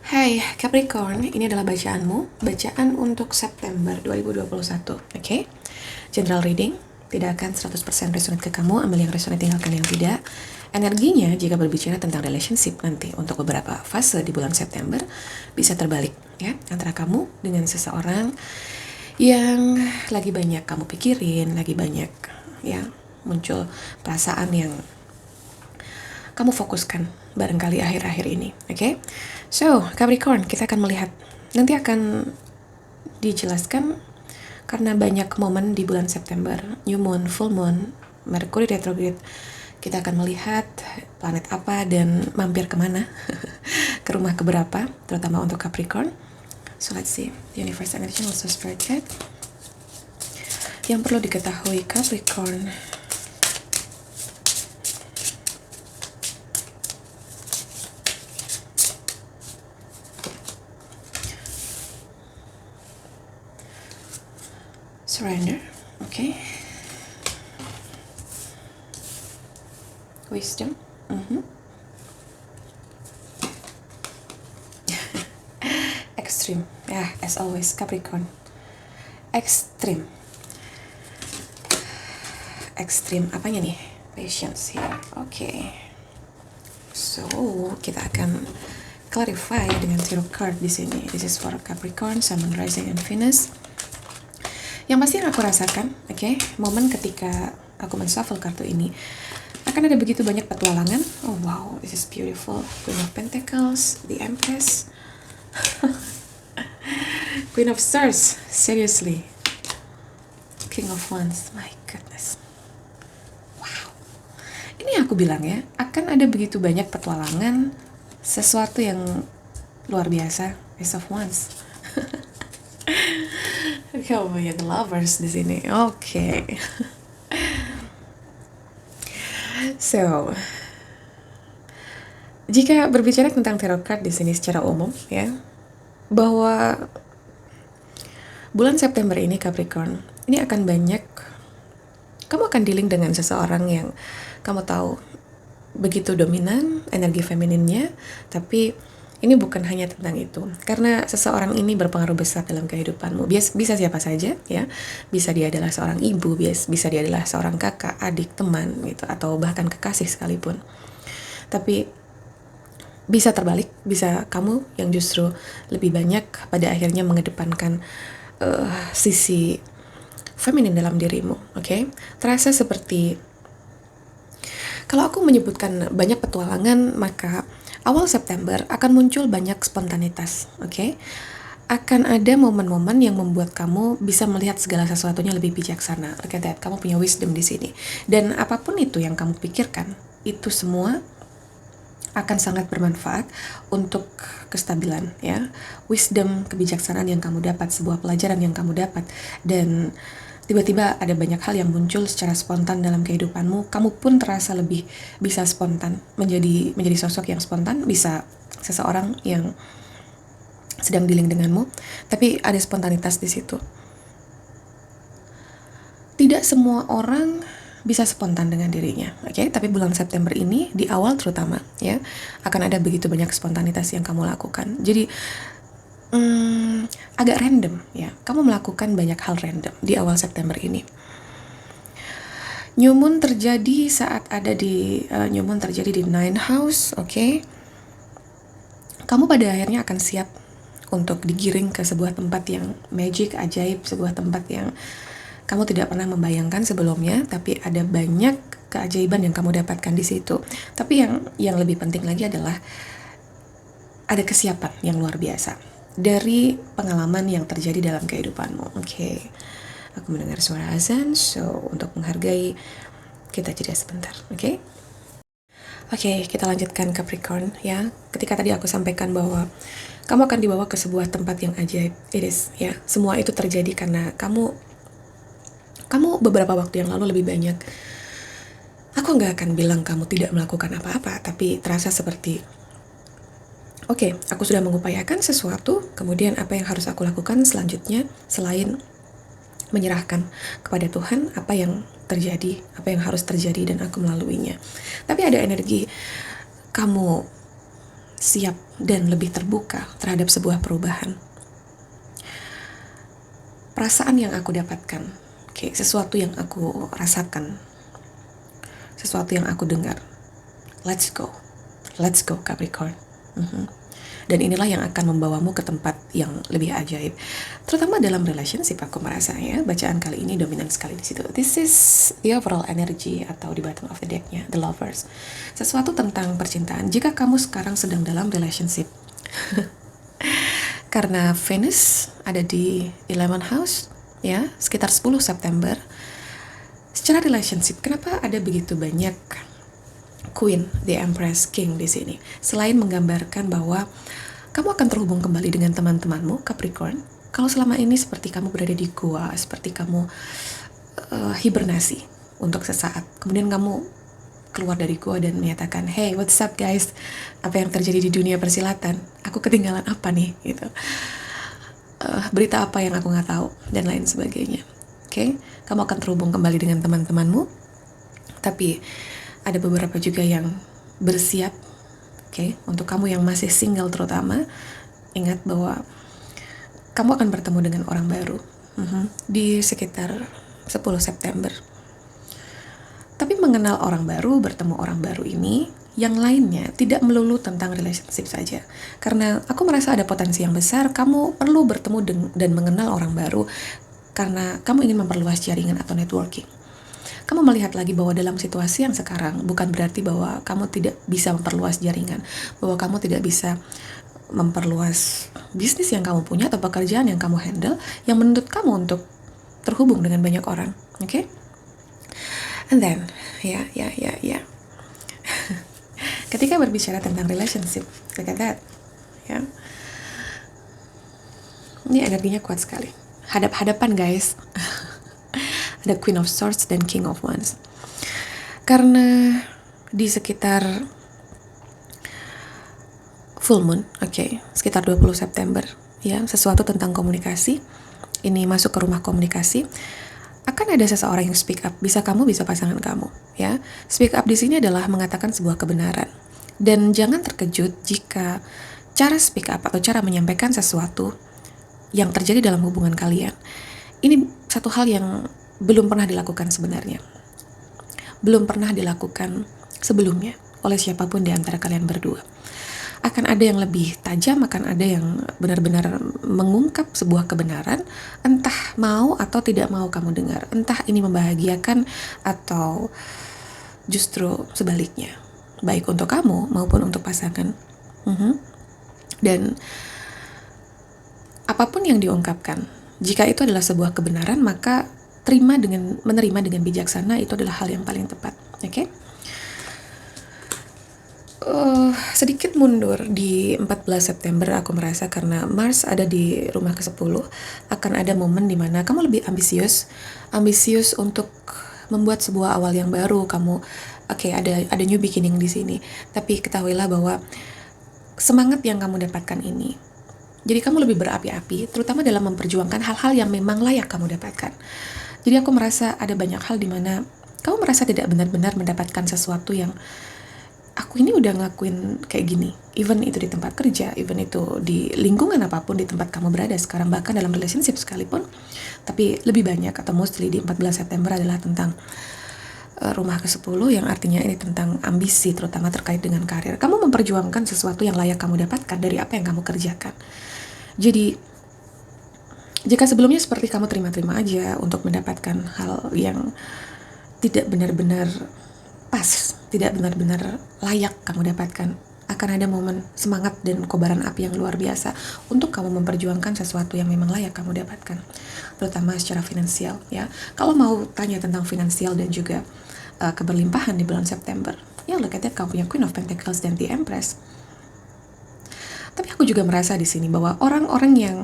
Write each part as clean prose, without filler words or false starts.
Hai Capricorn, ini adalah bacaanmu, bacaan untuk September 2021, oke? General reading, tidak akan 100% resonate ke kamu, ambil yang resonate, tinggalkan yang tidak. Energinya jika berbicara tentang relationship nanti untuk beberapa fase di bulan September bisa terbalik ya, antara kamu dengan seseorang yang lagi banyak kamu pikirin, lagi banyak ya muncul perasaan yang kamu fokuskan barangkali akhir-akhir ini, oke? So, Capricorn, kita akan melihat, nanti akan dijelaskan karena banyak momen di bulan September, new moon, full moon, Mercury retrograde, kita akan melihat planet apa dan mampir kemana, ke rumah keberapa, terutama untuk Capricorn. So let's see, the universe energy also spirit guide. Yang perlu diketahui Capricorn, surrender, okay. Wisdom, extreme, yeah, as always Capricorn, extreme, apanya nih? Patience here, okay. So kita akan clarify dengan tarot card di sini. This is for Capricorn, Sun, Moon, Rising, and Venus. Yang pasti yang aku rasakan, okay, momen ketika aku men-shuffle kartu ini, akan ada begitu banyak petualangan. Oh wow, this is beautiful. Queen of Pentacles, the Empress, Queen of Stars, seriously, King of Wands, my goodness. Wow, ini aku bilang ya, akan ada begitu banyak petualangan, sesuatu yang luar biasa. Ace of Wands. Kamu banyak lovers di sini, oke. So, jika berbicara tentang tarot card di sini secara umum ya, bahwa bulan September ini Capricorn, ini akan banyak, kamu akan dealing dengan seseorang yang kamu tahu begitu dominan energi femininnya, tapi ini bukan hanya tentang itu, karena seseorang ini berpengaruh besar dalam kehidupanmu. Bisa siapa saja ya, bisa dia adalah seorang ibu, bisa dia adalah seorang kakak, adik, teman gitu, atau bahkan kekasih sekalipun. Tapi bisa terbalik, bisa kamu yang justru lebih banyak pada akhirnya mengedepankan sisi feminin dalam dirimu, oke? Terasa seperti, kalau aku menyebutkan banyak petualangan, maka awal September akan muncul banyak spontanitas, oke? Akan ada momen-momen yang membuat kamu bisa melihat segala sesuatunya lebih bijaksana. Look at that, kamu punya wisdom di sini. Dan apapun itu yang kamu pikirkan, itu semua akan sangat bermanfaat untuk kestabilan ya. Wisdom, kebijaksanaan yang kamu dapat, sebuah pelajaran yang kamu dapat, dan tiba-tiba ada banyak hal yang muncul secara spontan dalam kehidupanmu. Kamu pun terasa lebih bisa spontan, menjadi sosok yang spontan, bisa seseorang yang sedang dealing denganmu, tapi ada spontanitas di situ. Tidak semua orang bisa spontan dengan dirinya, oke? Tapi bulan September ini di awal terutama ya, akan ada begitu banyak spontanitas yang kamu lakukan. Jadi agak random ya, kamu melakukan banyak hal random di awal September ini. New moon terjadi saat ada di new moon terjadi di 9 house, oke? Kamu pada akhirnya akan siap untuk digiring ke sebuah tempat yang magic, ajaib, sebuah tempat yang kamu tidak pernah membayangkan sebelumnya, tapi ada banyak keajaiban yang kamu dapatkan di situ. Tapi yang lebih penting lagi adalah ada kesiapan yang luar biasa dari pengalaman yang terjadi dalam kehidupanmu. Oke. Aku mendengar suara azan, so untuk menghargai kita jeda sebentar, oke? Oke, kita lanjutkan Capricorn ya. Ketika tadi aku sampaikan bahwa kamu akan dibawa ke sebuah tempat yang ajaib, it is ya. Semua itu terjadi karena kamu beberapa waktu yang lalu lebih banyak. Aku nggak akan bilang kamu tidak melakukan apa-apa, tapi terasa seperti, oke, aku sudah mengupayakan sesuatu, kemudian apa yang harus aku lakukan selanjutnya selain menyerahkan kepada Tuhan apa yang terjadi, apa yang harus terjadi, dan aku melaluinya. Tapi ada energi kamu siap dan lebih terbuka terhadap sebuah perubahan. Perasaan yang aku dapatkan, sesuatu yang aku rasakan, sesuatu yang aku dengar. Let's go Capricorn. Dan inilah yang akan membawamu ke tempat yang lebih ajaib, terutama dalam relationship. Aku merasa ya, bacaan kali ini dominan sekali di situ. This is the overall energy atau di bottom of the deck-nya, the lovers. Sesuatu tentang percintaan. Jika kamu sekarang sedang dalam relationship, karena Venus ada di 11th house, ya, sekitar 10 September. Secara relationship, kenapa ada begitu banyak Queen, the Empress, King di sini? Selain menggambarkan bahwa kamu akan terhubung kembali dengan teman-temanmu, Capricorn. Kalau selama ini seperti kamu berada di gua, seperti kamu hibernasi untuk sesaat, kemudian kamu keluar dari gua dan menyatakan, hey, what's up guys? Apa yang terjadi di dunia persilatan? Aku ketinggalan apa nih? Gitu. Berita apa yang aku nggak tahu dan lain sebagainya. Kamu akan terhubung kembali dengan teman-temanmu. Tapi ada beberapa juga yang bersiap. Untuk kamu yang masih single terutama, ingat bahwa kamu akan bertemu dengan orang baru di sekitar 10 September. Tapi mengenal orang baru, bertemu orang baru ini, yang lainnya tidak melulu tentang relationship saja. Karena aku merasa ada potensi yang besar kamu perlu bertemu dan mengenal orang baru karena kamu ingin memperluas jaringan atau networking. Kamu melihat lagi bahwa dalam situasi yang sekarang bukan berarti bahwa kamu tidak bisa memperluas jaringan, bahwa kamu tidak bisa memperluas bisnis yang kamu punya atau pekerjaan yang kamu handle yang menuntut kamu untuk terhubung dengan banyak orang. And then, ya. Ketika berbicara tentang relationship, look at that, ya. Ini energinya kuat sekali. Hadap-hadapan guys. Ada Queen of Swords dan King of Wands. Karena di sekitar full moon, sekitar 20 September, ya, sesuatu tentang komunikasi. Ini masuk ke rumah komunikasi. Akan ada seseorang yang speak up, bisa kamu, bisa pasangan kamu, ya. Speak up di sini adalah mengatakan sebuah kebenaran. Dan jangan terkejut jika cara speak up atau cara menyampaikan sesuatu yang terjadi dalam hubungan kalian ini satu hal yang belum pernah dilakukan sebenarnya. Belum pernah dilakukan sebelumnya oleh siapapun di antara kalian berdua. Akan ada yang lebih tajam, akan ada yang benar-benar mengungkap sebuah kebenaran, entah mau atau tidak mau kamu dengar, entah ini membahagiakan atau justru sebaliknya, baik untuk kamu maupun untuk pasangan. Dan apapun yang diungkapkan, jika itu adalah sebuah kebenaran, maka menerima dengan bijaksana itu adalah hal yang paling tepat. Sedikit mundur di 14 September aku merasa karena Mars ada di rumah ke-10, akan ada momen dimana kamu lebih ambisius untuk membuat sebuah awal yang baru. Kamu ada new beginning di sini, tapi ketahuilah bahwa semangat yang kamu dapatkan ini, jadi kamu lebih berapi-api, terutama dalam memperjuangkan hal-hal yang memang layak kamu dapatkan. Jadi aku merasa ada banyak hal dimana kamu merasa tidak benar-benar mendapatkan sesuatu yang aku ini udah ngakuin kayak gini, even itu di tempat kerja, even itu di lingkungan apapun di tempat kamu berada sekarang, bahkan dalam relationship sekalipun. Tapi lebih banyak atau mostly di 14 September adalah tentang rumah ke-10, yang artinya ini tentang ambisi, terutama terkait dengan karir. Kamu memperjuangkan sesuatu yang layak kamu dapatkan dari apa yang kamu kerjakan. Jadi jika sebelumnya seperti kamu terima-terima aja untuk mendapatkan hal yang tidak benar-benar pas, tidak benar-benar layak kamu dapatkan, akan ada momen semangat dan kobaran api yang luar biasa untuk kamu memperjuangkan sesuatu yang memang layak kamu dapatkan, terutama secara finansial, ya. Kalau mau tanya tentang finansial dan juga keberlimpahan di bulan September, ya look at that, kamu punya Queen of Pentacles dan the Empress. Tapi aku juga merasa di sini bahwa orang-orang yang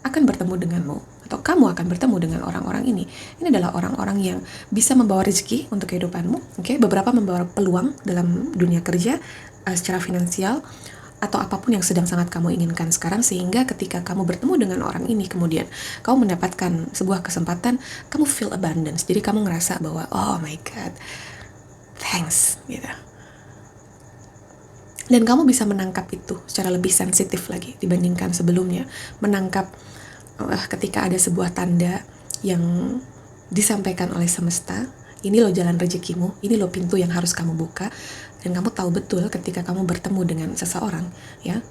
akan bertemu denganmu atau kamu akan bertemu dengan orang-orang ini adalah orang-orang yang bisa membawa rezeki untuk kehidupanmu. Beberapa membawa peluang dalam dunia kerja, secara finansial, atau apapun yang sedang sangat kamu inginkan sekarang, sehingga ketika kamu bertemu dengan orang ini kemudian kamu mendapatkan sebuah kesempatan, kamu feel abundance. Jadi kamu ngerasa bahwa oh my god, thanks gitu. Dan kamu bisa menangkap itu secara lebih sensitif lagi dibandingkan sebelumnya. Menangkap ketika ada sebuah tanda yang disampaikan oleh semesta, ini loh jalan rezekimu, ini loh pintu yang harus kamu buka. Dan kamu tahu betul ketika kamu bertemu dengan seseorang, ya,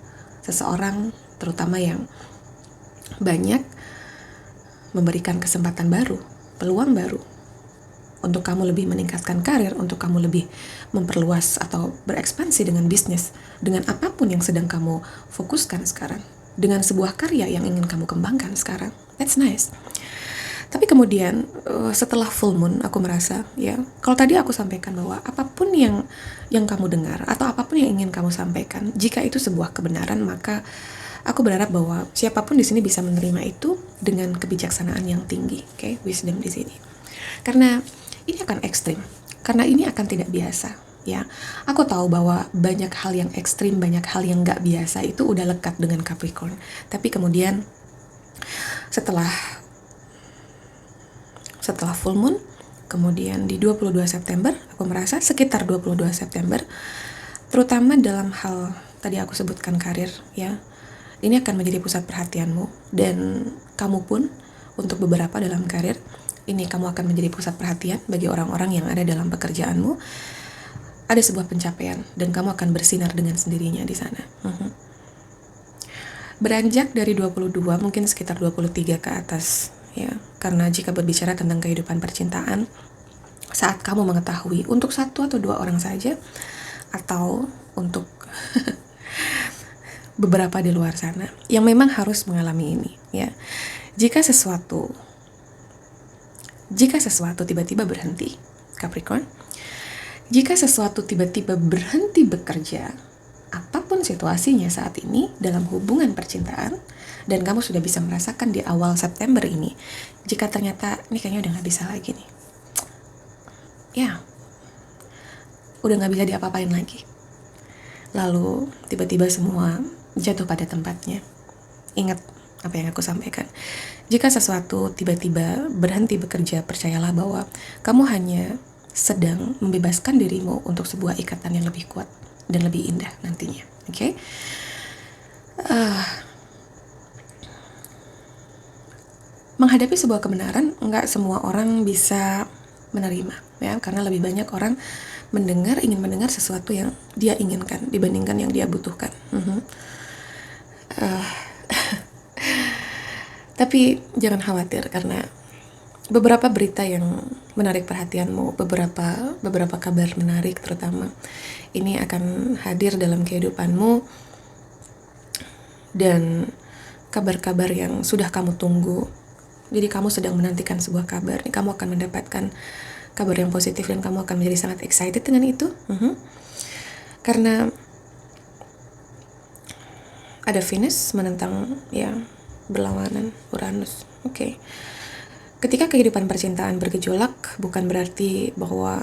seseorang terutama yang banyak memberikan kesempatan baru, peluang baru untuk kamu lebih meningkatkan karir, untuk kamu lebih memperluas atau berekspansi dengan bisnis, dengan apapun yang sedang kamu fokuskan sekarang, dengan sebuah karya yang ingin kamu kembangkan sekarang. That's nice. Tapi kemudian setelah full moon aku merasa, ya, kalau tadi aku sampaikan bahwa apapun yang kamu dengar atau apapun yang ingin kamu sampaikan, jika itu sebuah kebenaran, maka aku berharap bahwa siapapun di sini bisa menerima itu dengan kebijaksanaan yang tinggi, okay? Wisdom di sini. Karena ini akan ekstrim, karena ini akan tidak biasa, ya. Aku tahu bahwa banyak hal yang ekstrim, banyak hal yang nggak biasa itu udah lekat dengan Capricorn. Tapi kemudian setelah full moon, kemudian di 22 September, aku merasa sekitar 22 September, terutama dalam hal tadi aku sebutkan karir, ya, ini akan menjadi pusat perhatianmu. Dan kamu pun untuk beberapa dalam karir, ini kamu akan menjadi pusat perhatian bagi orang-orang yang ada dalam pekerjaanmu. Ada sebuah pencapaian dan kamu akan bersinar dengan sendirinya di sana. Beranjak dari 22, mungkin sekitar 23 ke atas, ya. Karena jika berbicara tentang kehidupan percintaan, saat kamu mengetahui untuk satu atau dua orang saja, atau untuk beberapa di luar sana yang memang harus mengalami ini, ya. Jika sesuatu tiba-tiba berhenti, Capricorn, jika sesuatu tiba-tiba berhenti bekerja, apapun situasinya saat ini dalam hubungan percintaan, dan kamu sudah bisa merasakan di awal September ini, jika ternyata ini kayaknya udah gak bisa lagi nih, ya, udah gak bisa diapa-apain lagi, lalu tiba-tiba semua jatuh pada tempatnya. Ingat apa yang aku sampaikan. Jika sesuatu tiba-tiba berhenti bekerja, percayalah bahwa kamu hanya sedang membebaskan dirimu untuk sebuah ikatan yang lebih kuat dan lebih indah nantinya. Oke? Menghadapi sebuah kebenaran, nggak semua orang bisa menerima, ya, karena lebih banyak orang ingin mendengar sesuatu yang dia inginkan dibandingkan yang dia butuhkan. Tapi jangan khawatir, karena beberapa berita yang menarik perhatianmu, beberapa kabar menarik terutama, ini akan hadir dalam kehidupanmu, dan kabar-kabar yang sudah kamu tunggu. Jadi kamu sedang menantikan sebuah kabar, kamu akan mendapatkan kabar yang positif dan kamu akan menjadi sangat excited dengan itu. Karena ada Venus menentang, ya, berlawanan Uranus. Oke. Ketika kehidupan percintaan bergejolak, bukan berarti bahwa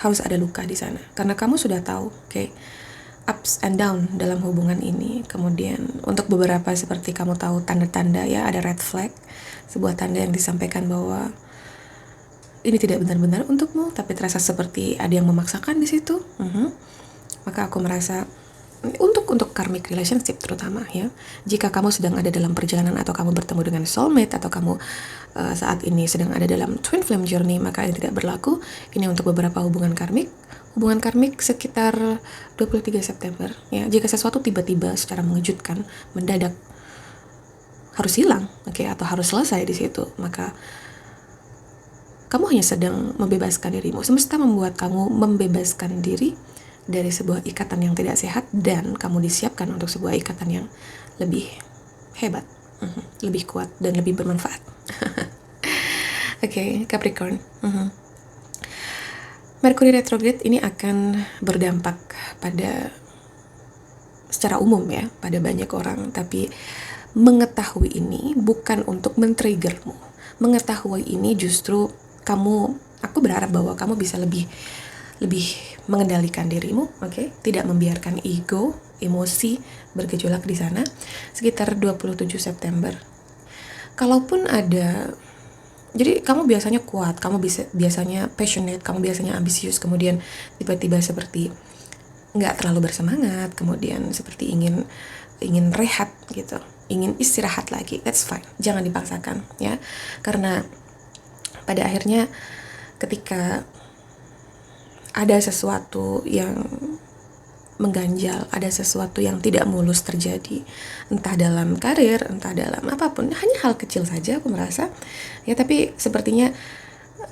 harus ada luka di sana, karena kamu sudah tahu, oke, ups and down dalam hubungan ini. Kemudian untuk beberapa seperti kamu tahu tanda-tanda, ya, ada red flag, sebuah tanda yang disampaikan bahwa ini tidak benar-benar untukmu, tapi terasa seperti ada yang memaksakan di situ. Maka aku merasa untuk karmic relationship terutama, ya, jika kamu sedang ada dalam perjalanan atau kamu bertemu dengan soulmate atau kamu saat ini sedang ada dalam twin flame journey, maka ini tidak berlaku. Ini untuk beberapa hubungan karmik sekitar 23 September, ya. Jika sesuatu tiba-tiba secara mengejutkan, mendadak harus hilang, oke, atau harus selesai di situ, maka kamu hanya sedang membebaskan dirimu. Semesta membuat kamu membebaskan diri dari sebuah ikatan yang tidak sehat, dan kamu disiapkan untuk sebuah ikatan yang lebih hebat, lebih kuat, dan lebih bermanfaat. Oke, Capricorn. Mercury retrograde ini akan berdampak pada secara umum, ya, pada banyak orang, tapi mengetahui ini bukan untuk men-triggermu. Mengetahui ini justru aku berharap bahwa kamu bisa lebih mengendalikan dirimu, oke? Tidak membiarkan ego, emosi bergejolak di sana sekitar 27 September. Kalaupun ada, jadi kamu biasanya kuat, kamu biasanya passionate, kamu biasanya ambisius, kemudian tiba-tiba seperti nggak terlalu bersemangat, kemudian seperti ingin rehat gitu, ingin istirahat lagi. That's fine, jangan dipaksakan ya, karena pada akhirnya ketika ada sesuatu yang mengganjal, ada sesuatu yang tidak mulus terjadi, entah dalam karir, entah dalam apapun, hanya hal kecil saja aku merasa ya, tapi sepertinya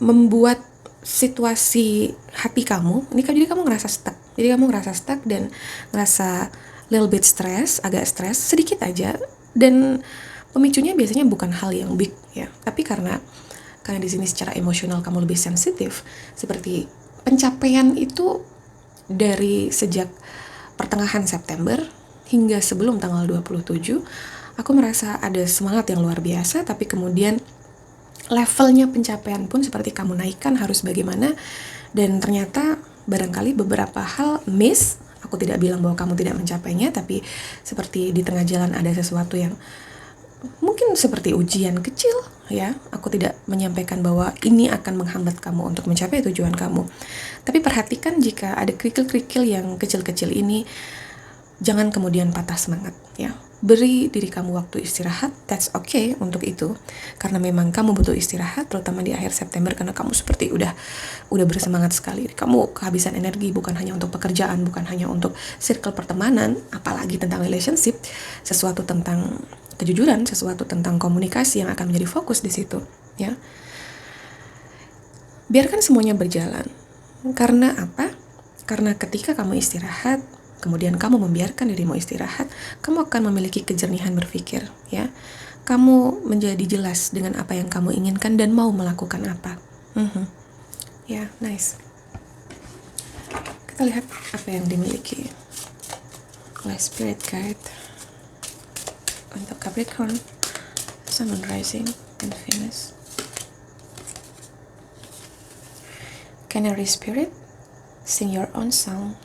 membuat situasi hati kamu ini, jadi kamu ngerasa stuck dan ngerasa little bit stress, agak stres sedikit aja, dan pemicunya biasanya bukan hal yang big ya, tapi karena di sini secara emosional kamu lebih sensitif. Seperti pencapaian itu dari sejak pertengahan September hingga sebelum tanggal 27, aku merasa ada semangat yang luar biasa, tapi kemudian levelnya pencapaian pun seperti kamu naikkan harus bagaimana, dan ternyata barangkali beberapa hal miss. Aku tidak bilang bahwa kamu tidak mencapainya, tapi seperti di tengah jalan ada sesuatu yang mungkin seperti ujian kecil ya. Aku tidak menyampaikan bahwa ini akan menghambat kamu untuk mencapai tujuan kamu, tapi perhatikan jika ada kerikil-kerikil yang kecil-kecil ini, jangan kemudian patah semangat ya. Beri diri kamu waktu istirahat, that's okay untuk itu, karena memang kamu butuh istirahat, terutama di akhir September, karena kamu seperti udah bersemangat sekali. Kamu kehabisan energi, bukan hanya untuk pekerjaan, bukan hanya untuk circle pertemanan, apalagi tentang relationship, sesuatu tentang kejujuran, sesuatu tentang komunikasi yang akan menjadi fokus di situ ya. Biarkan semuanya berjalan. Karena apa? Karena ketika kamu istirahat, kemudian kamu membiarkan dirimu istirahat, kamu akan memiliki kejernihan berpikir ya. Kamu menjadi jelas dengan apa yang kamu inginkan dan mau melakukan apa. Ya, nice. Kita lihat apa yang dimiliki oleh Spirit Guide untuk Capricorn, Sun, Moon, Rising, and Venus. Canary Spirit, sing your own song.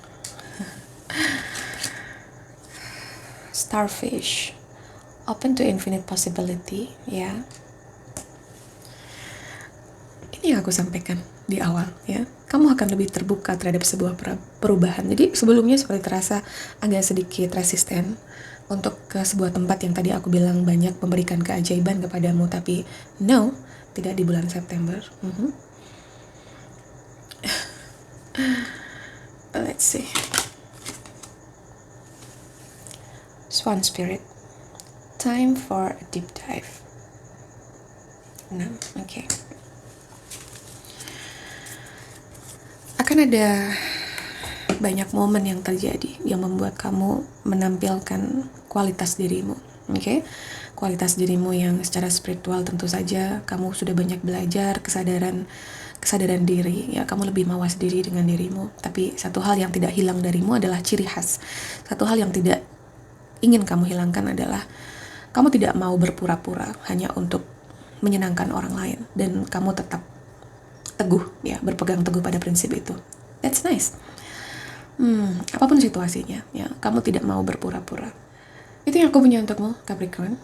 Starfish, open to infinite possibility ya. Ini yang aku sampaikan di awal ya. Kamu akan lebih terbuka terhadap sebuah perubahan. Jadi sebelumnya seperti terasa agak sedikit resisten untuk ke sebuah tempat yang tadi aku bilang banyak memberikan keajaiban kepadamu, tapi no, tidak di bulan September. Let's see. Swan Spirit, time for a deep dive. Nah, oke. Akan ada banyak momen yang terjadi yang membuat kamu menampilkan kualitas dirimu, oke? Kualitas dirimu yang secara spiritual tentu saja kamu sudah banyak belajar kesadaran diri ya. Kamu lebih mawas diri dengan dirimu, tapi satu hal yang tidak hilang darimu adalah ciri khas. Satu hal yang tidak ingin kamu hilangkan adalah kamu tidak mau berpura-pura hanya untuk menyenangkan orang lain, dan kamu tetap teguh ya, berpegang teguh pada prinsip itu. That's nice. Apapun situasinya ya, kamu tidak mau berpura-pura. Itu yang aku punya untukmu Capricorn.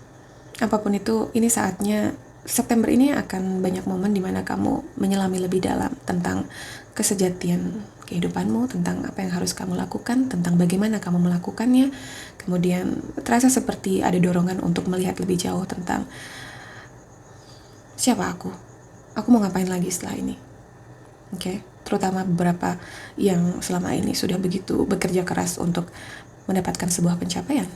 Apapun itu, ini saatnya. September ini akan banyak momen dimana kamu menyelami lebih dalam tentang kesejatian kehidupanmu, tentang apa yang harus kamu lakukan, tentang bagaimana kamu melakukannya. Kemudian terasa seperti ada dorongan untuk melihat lebih jauh tentang siapa aku mau ngapain lagi setelah ini. Oke, terutama beberapa yang selama ini sudah begitu bekerja keras untuk mendapatkan sebuah pencapaian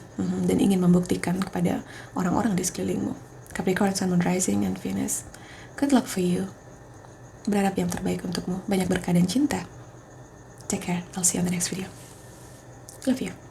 dan ingin membuktikan kepada orang-orang di sekelilingmu. Capricorn, Sun, Moon, Rising, and Venus. Good luck for you. Berharap yang terbaik untukmu. Banyak berkah dan cinta. Take care. I'll see you on the next video. Love you.